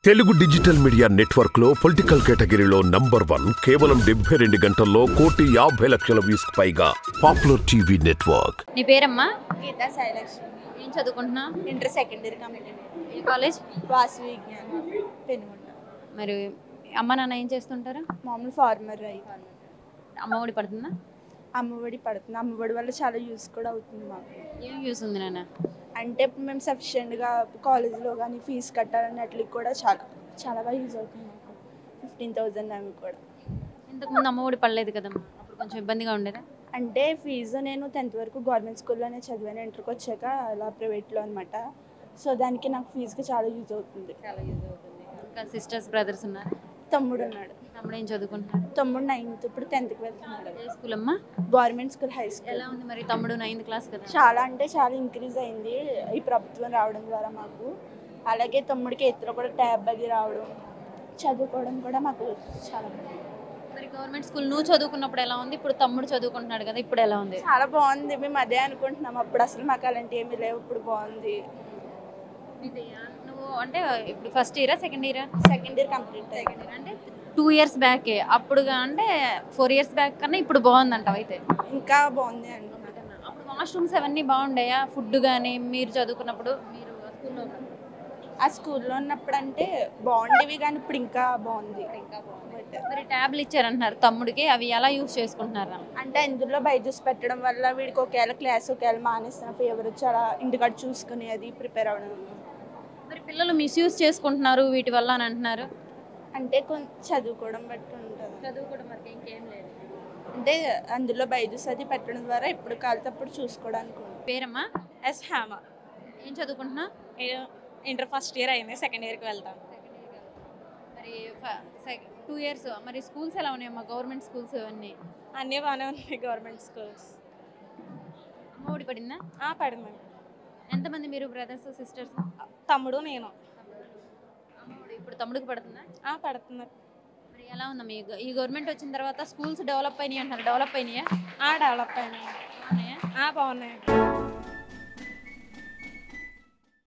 Telugu digital media network లో political కేటగిరీలో #1 కేవలం 72 గంటల్లో 1,50,00,000 వ్యూస్ పైగా పాపులర్ టీవీ నెట్వర్క్. నీ పేరమ్మా? గీతా శైలక్ష్మి. ఏం చదువుకుంటున్నా? Inter second year complete. ఏ కాలేజ్? వాసు విజ్ఞానం పెనుగొండ. మరి అమ్మ నాన్న ఏం చేస్తుంటారు? మామూలు ఫార్మర్ రైతు. అమ్మఒడి పడుతుందా? అమ్మఒడి పడుతుంది. అమ్మఒడి వల్ల చాలా యూస్ కూడా అవుతుంది మాకు. ఏం యూస్ ఉంది నాన్న? అంటే ఇప్పుడు మేము సఫిషియెంట్గా కాలేజ్లో కానీ ఫీజు కట్టాలన్నట్లకి కూడా చాలా బాగా యూజ్ అవుతుంది మాకు. 15,000 అవి కూడా. ఇంతకుముందు అమ్మఒడి పడలేదు కదమ్మా, అప్పుడు కొంచెం ఇబ్బందిగా ఉండేదా? అంటే ఫీజు నేను 10th వరకు గవర్నమెంట్ స్కూల్లోనే చదివాను. ఇంటర్కి వచ్చాక అలా ప్రైవేట్లో అనమాట. సో దానికి నాకు ఫీజుకి చాలా యూజ్ అవుతుంది. చాలా యూజ్ అవుతుంది. ఇంకా సిస్టర్స్ బ్రదర్స్ ఉన్నారు? తమ్ముడు ఉన్నాడు. తమ్ముడు ఏం చదువుకుంటున్నాడు? తమ్ముడు 9th, ఇప్పుడు 10th వెళ్తున్నాడు. ఏ స్కూల్ అమ్మా? Government school, high school. ఎలా ఉంది మరి తమ్ముడు 9th క్లాస్ కదా? చాలా అంటే చాలా ఇంక్రీజ్ అయింది ఈ ప్రభుత్వం రావడం ద్వారా మాకు. అలాగే తమ్ముడికి ఎత్తులో కూడా ట్యాబ్ అది రావడం, చదువుకోవడం కూడా మాకు చాలా బాగుంది. మరి గవర్నమెంట్ స్కూల్ నువ్వు చదువుకున్నప్పుడు ఎలా ఉంది? ఇప్పుడు తమ్ముడు చదువుకుంటున్నాడు కదా, ఇప్పుడు ఎలా ఉంది? చాలా బాగుంది. మేము అదే అనుకుంటున్నాం. అప్పుడు అసలు మాకు అలాంటి ఏమీ లేవు, ఇప్పుడు బాగుంది. నువ్వు అంటే ఇప్పుడు ఫస్ట్ ఇయరా సెకండ్ ఇయరా? సెకండ్ ఇయర్ కంప్లీట్ అయ్యింది. అంటే 2 years బ్యాకే, అప్పుడు అంటే 4 years బ్యాక్ కన్నా ఇప్పుడు బాగుందంటావు అయితే? ఇంకా బాగుంది అనుకున్నాను. అప్పుడు వాష్రూమ్స్ అవన్నీ బాగుండయా? ఫుడ్ కానీ మీరు చదువుకున్నప్పుడు మీరు స్కూల్లో ఆ స్కూల్లో ఉన్నప్పుడు అంటే బాగుండేవి, కానీ ఇప్పుడు ఇంకా బాగుంది. మరి ట్యాబ్లు ఇచ్చారంటున్నారు తమ్ముడికి, అవి ఎలా యూజ్ చేసుకుంటున్నారా? అంటే అందులో బైజూస్ పెట్టడం వల్ల వీడికి ఒకవేళ క్లాస్ ఒకవేళ మానేస్తున్న ఫీవర్ వచ్చి అలా ఇంటికాడ చూసుకుని అది ప్రిపేర్ అవ్వడం. మరి పిల్లలు మిస్యూజ్ చేసుకుంటున్నారు వీటి వల్ల అని అంటున్నారు. అంటే కొంచెం చదువుకోవడం బట్టి ఉంటుంది. చదువుకోవడం వరకు ఇంకేం లేదు. అంటే అందులో బైజూస్ అది పెట్టడం ద్వారా ఎప్పుడు కాలితప్పుడు చూసుకోవడానికి. పేరమ్మా? ఎస్ హేమ. ఏం చదువుకుంటున్నా? ఇంటర్ ఫస్ట్ ఇయర్ అయింది, సెకండ్ ఇయర్కి వెళ్తాం. మరి 2 years మరి స్కూల్స్ ఎలా ఉన్నాయమ్మా? గవర్నమెంట్ స్కూల్స్ అవన్నీ అన్నీ బాగానే ఉన్నాయి గవర్నమెంట్ స్కూల్స్. అమ్మఒడి పడిందా? పడింది. ఎంతమంది మీరు బ్రదర్స్ సిస్టర్స్? తమ్ముడు నేను. అమ్మఒడి ఇప్పుడు తమ్ముడికి పడుతుందా? పడుతున్నారు. మరి ఎలా ఉందా మీ ఈ గవర్నమెంట్ వచ్చిన తర్వాత? స్కూల్స్ డెవలప్ అయినాయి అంటారు, డెవలప్ అయినాయా? డెవలప్ అయినాయి. బాగున్నాయా? బాగున్నాయి.